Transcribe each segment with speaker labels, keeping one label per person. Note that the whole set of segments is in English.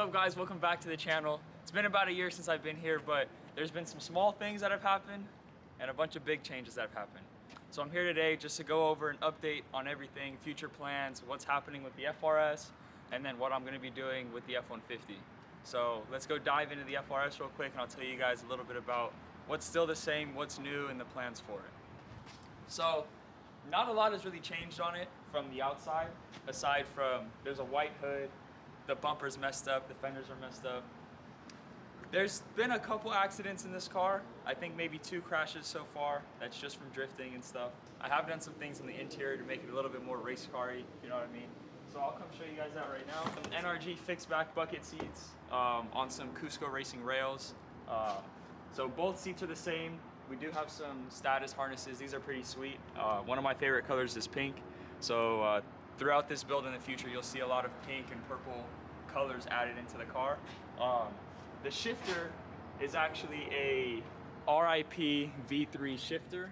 Speaker 1: up guys, welcome back to the channel. It's been about a year since I've been here, but there's been some small things that have happened and a bunch of big changes that have happened. So I'm here today just to go over an update on everything, future plans, what's happening with the FRS, and then what I'm going to be doing with the F-150. So let's go dive into the FRS real quick and I'll tell you guys a little bit about what's still the same, what's new, and the plans for it. So not a lot has really changed on it from the outside, aside from there's a white hood, the bumper's messed up, the fenders are messed up. There's been a couple accidents in this car. I think maybe 2 crashes so far. That's just from drifting and stuff. I have done some things in the interior to make it a little bit more race car-y, you know what I mean? So I'll come show you guys that right now. Some NRG fixed back bucket seats on some Cusco Racing rails. So both seats are the same. We do have some status harnesses. These are pretty sweet. One of my favorite colors is pink. So throughout this build in the future, you'll see a lot of pink and purple colors added into the car. The shifter is actually a RIP V3 shifter.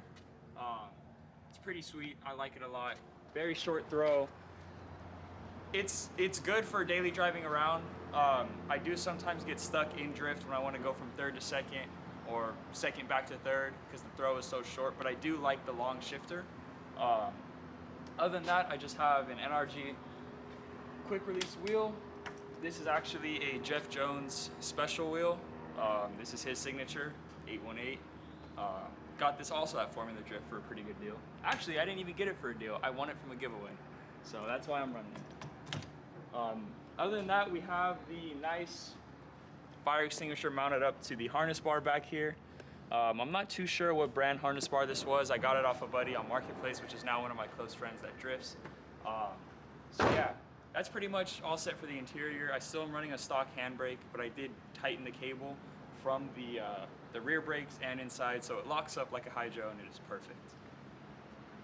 Speaker 1: It's pretty sweet. I like it a lot. Very short throw. It's good for daily driving around. I do sometimes get stuck in drift when I want to go from third to second or second back to third because the throw is so short, but I do like the long shifter. Other than that, I just have an NRG quick release wheel. This is actually a Jeff Jones special wheel. This is his signature, 818. Got this also at Formula Drift for a pretty good deal. Actually, I didn't even get it for a deal. I won it from a giveaway. So that's why I'm running it. Other than that, we have the nice fire extinguisher mounted up to the harness bar back here. I'm not too sure what brand harness bar this was. I got it off a buddy on Marketplace, which is now one of my close friends that drifts. So yeah, that's pretty much all set for the interior. I still am running a stock handbrake, but I did tighten the cable from the rear brakes and inside, so it locks up like a hydro and it is perfect.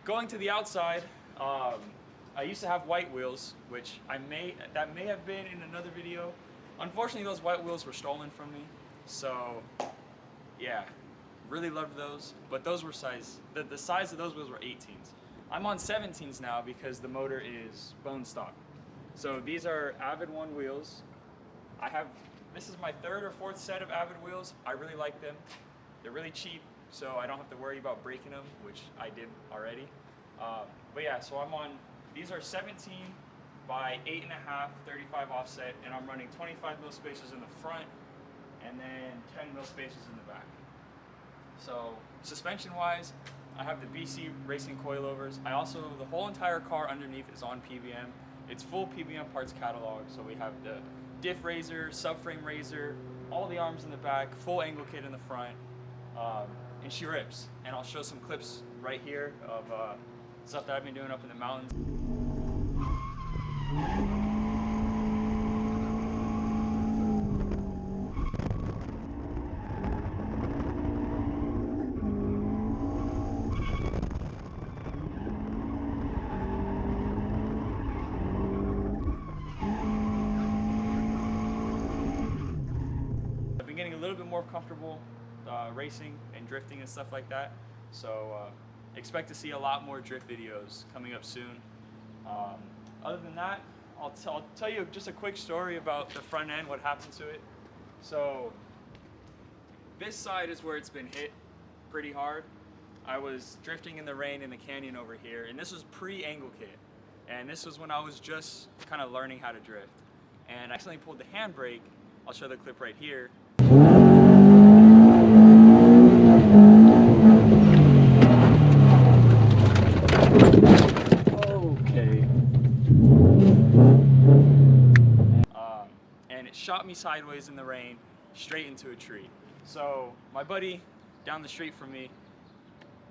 Speaker 1: Going to the outside, I used to have white wheels, which that may have been in another video. Unfortunately, those white wheels were stolen from me, so yeah, really loved those, but those were the size of those wheels were 18s. I'm on 17s now because the motor is bone stock. So these are Avid One wheels. This is my 3rd or 4th set of Avid wheels. I really like them. They're really cheap, so I don't have to worry about breaking them, which I did already. But yeah, so these are 17 by 8.5, 35 offset, and I'm running 25 mil spacers in the front and then 10 mil spacers in the back. So suspension wise, I have the BC Racing coilovers. The whole entire car underneath is on PBM. It's full PBM parts catalog, so we have the diff raiser, subframe raiser, all the arms in the back, full angle kit in the front, and she rips. And I'll show some clips right here of stuff that I've been doing up in the mountains. I've been getting a little bit more comfortable racing and drifting and stuff like that, so expect to see a lot more drift videos coming up soon. Other than that, I'll tell you just a quick story about the front end, what happened to it. So this side is where it's been hit pretty hard. I was drifting in the rain in the canyon over here, and this was pre-angle kit, and this was when I was just kind of learning how to drift, and I accidentally pulled the handbrake. I'll show the clip right here. Okay. And it shot me sideways in the rain, straight into a tree. So my buddy down the street from me,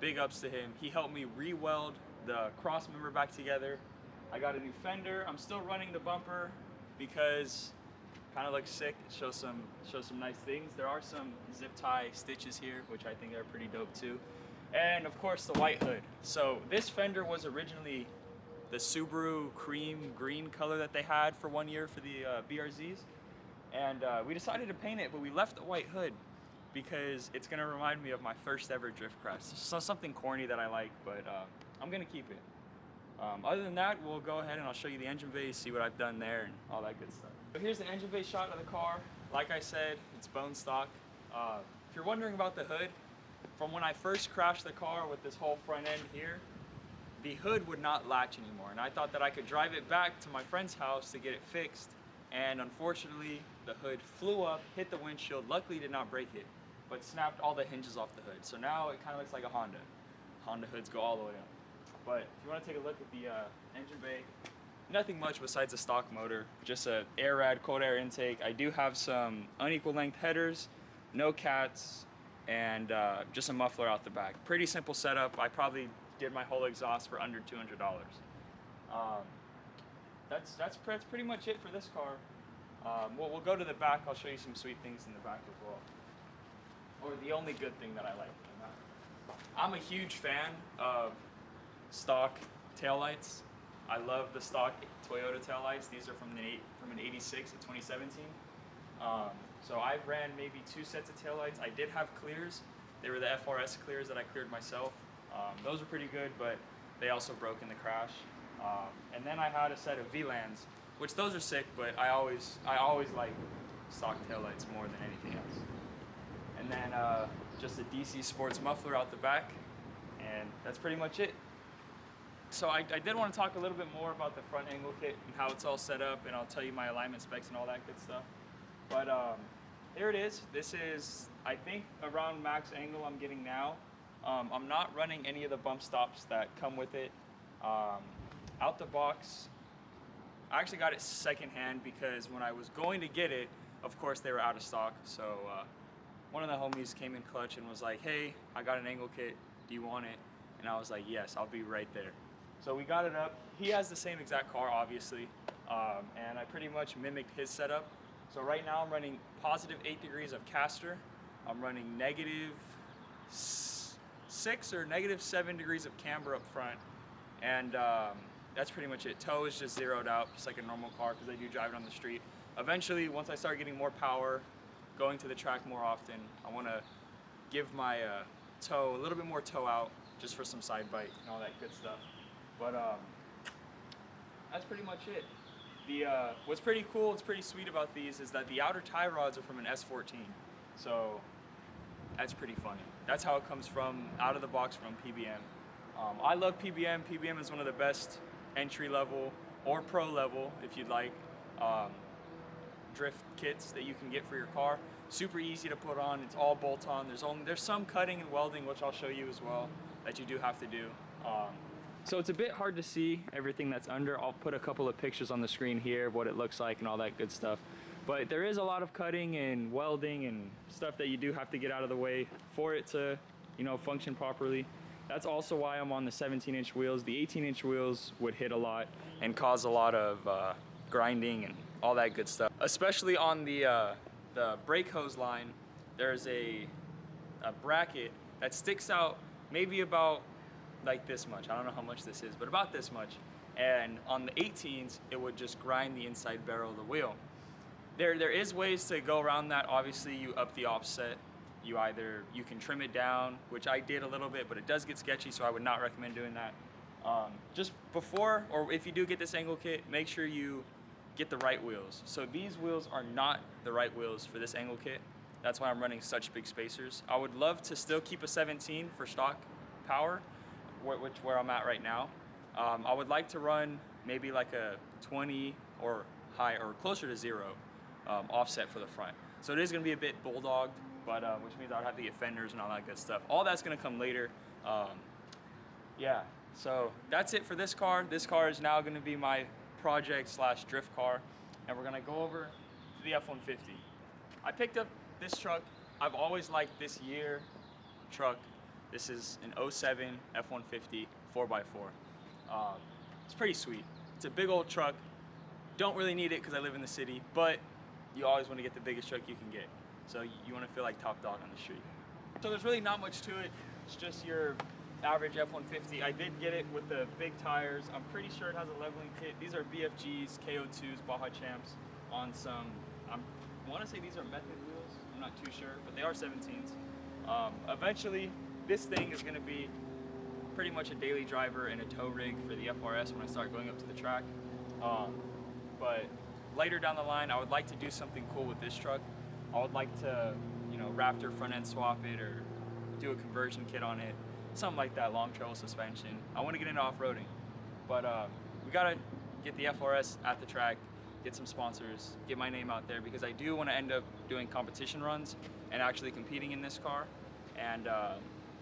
Speaker 1: big ups to him, he helped me re-weld the cross member back together. I got a new fender. I'm still running the bumper because kind of looks sick. It shows some nice things. There are some zip tie stitches here, which I think are pretty dope too. And of course the white hood. So this fender was originally the Subaru cream green color that they had for 1 year for the BRZs. And we decided to paint it, but we left the white hood because it's gonna remind me of my first ever drift crash. So something corny that I like, but I'm gonna keep it. Other than that, we'll go ahead and I'll show you the engine bay, see what I've done there and all that good stuff. So here's the engine bay shot of the car. Like I said, it's bone stock. If you're wondering about the hood, from when I first crashed the car with this whole front end here, the hood would not latch anymore. And I thought that I could drive it back to my friend's house to get it fixed. And unfortunately, the hood flew up, hit the windshield, luckily did not break it, but snapped all the hinges off the hood. So now it kind of looks like a Honda. Honda hoods go all the way up. But if you want to take a look at the engine bay, nothing much besides a stock motor, just a air rad, cold air intake. I do have some unequal length headers, no cats, and just a muffler out the back. Pretty simple setup. I probably did my whole exhaust for under $200. That's pretty much it for this car. We'll go to the back. I'll show you some sweet things in the back as well. Or the only good thing that I like. I'm a huge fan of stock taillights. I love the stock Toyota taillights. These are from an 86 to 2017. So I've ran maybe 2 sets of taillights. I did have clears. They were the FRS clears that I cleared myself. Those were pretty good, but they also broke in the crash. And then I had a set of VLANs, which those are sick, but I always like stock taillights more than anything else. And then just a DC Sports muffler out the back, and that's pretty much it. So I did want to talk a little bit more about the front angle kit and how it's all set up, and I'll tell you my alignment specs and all that good stuff. But here it is. This is, I think, around max angle I'm getting now. I'm not running any of the bump stops that come with it. Out the box, I actually got it secondhand because when I was going to get it, of course they were out of stock. So one of the homies came in clutch and was like, "Hey, I got an angle kit. Do you want it?" And I was like, "Yes, I'll be right there." So we got it up. He has the same exact car, obviously, and I pretty much mimicked his setup. So right now I'm running positive 8 degrees of caster. I'm running negative 6 or negative 7 degrees of camber up front, and that's pretty much it. Toe is just zeroed out, just like a normal car, because I do drive it on the street. Eventually, once I start getting more power, going to the track more often, I want to give my toe a little bit more toe out, just for some side bite and all that good stuff. But that's pretty much it. What's pretty cool, what's pretty sweet about these is that the outer tie rods are from an S14. So that's pretty funny. That's how it comes from, out of the box from PBM. I love PBM. PBM is one of the best entry level or pro level, if you'd like, drift kits that you can get for your car. Super easy to put on. It's all bolt on. There's some cutting and welding, which I'll show you as well, that you do have to do. So it's a bit hard to see everything that's under. I'll put a couple of pictures on the screen here of what it looks like and all that good stuff. But there is a lot of cutting and welding and stuff that you do have to get out of the way for it to, function properly. That's also why I'm on the 17-inch wheels. The 18-inch wheels would hit a lot and cause a lot of grinding and all that good stuff. Especially on the brake hose line, there's a bracket that sticks out maybe about like this much. I don't know how much this is, but about this much. And on the 18s, it would just grind the inside barrel of the wheel. There is ways to go around that. Obviously, you up the offset. You can trim it down, which I did a little bit, but it does get sketchy, so I would not recommend doing that. Just before, or if you do get this angle kit, make sure you get the right wheels. So these wheels are not the right wheels for this angle kit. That's why I'm running such big spacers. I would love to still keep a 17 for stock power, where I'm at right now. I would like to run maybe like a 20 or high or closer to 0 offset for the front. So it is going to be a bit bulldogged, but which means I would have to get fenders and all that good stuff. All that's going to come later. Yeah, so that's it for this car. This car is now going to be my project / drift car, and we're going to go over to the F-150. I picked up this truck. I've always liked this year truck. This is an 07 F-150 4x4. It's pretty sweet. It's a big old truck. Don't really need it because I live in the city, but you always want to get the biggest truck you can get. So you want to feel like top dog on the street. So there's really not much to it. It's just your average F-150. I did get it with the big tires. I'm pretty sure it has a leveling kit. These are BFGs, KO2s, Baja Champs on some, I want to say these are method wheels. I'm not too sure, but they are 17s. Eventually, this thing is going to be pretty much a daily driver and a tow rig for the FRS when I start going up to the track. But later down the line, I would like to do something cool with this truck. I would like to, Raptor front end swap it or do a conversion kit on it, something like that, long travel suspension. I want to get into off-roading, but we gotta get the FRS at the track, get some sponsors, get my name out there, because I do want to end up doing competition runs and actually competing in this car. And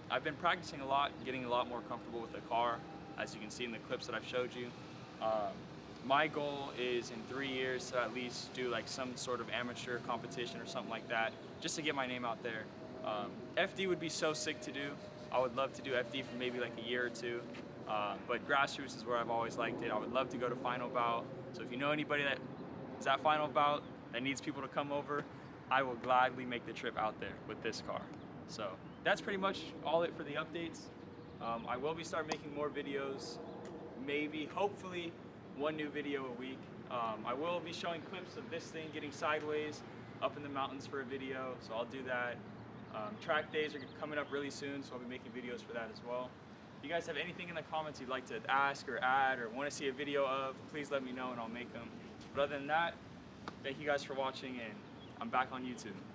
Speaker 1: I've been practicing a lot, getting a lot more comfortable with the car, as you can see in the clips that I've showed you. My goal is in 3 years to at least do like some sort of amateur competition or something like that, just to get my name out there. FD would be so sick to do. I would love to do FD for maybe like a year or two, but grassroots is where I've always liked it. I would love to go to final bout. So if you know anybody that is at final bout that needs people to come over, I will gladly make the trip out there with this car. So that's pretty much all it for the updates. I will be start making more videos, maybe, hopefully, one new video a week. I will be showing clips of this thing getting sideways up in the mountains for a video, so I'll do that. Track days are coming up really soon, so I'll be making videos for that as well. If you guys have anything in the comments you'd like to ask or add or want to see a video of, please let me know and I'll make them. But other than that, thank you guys for watching, and I'm back on YouTube.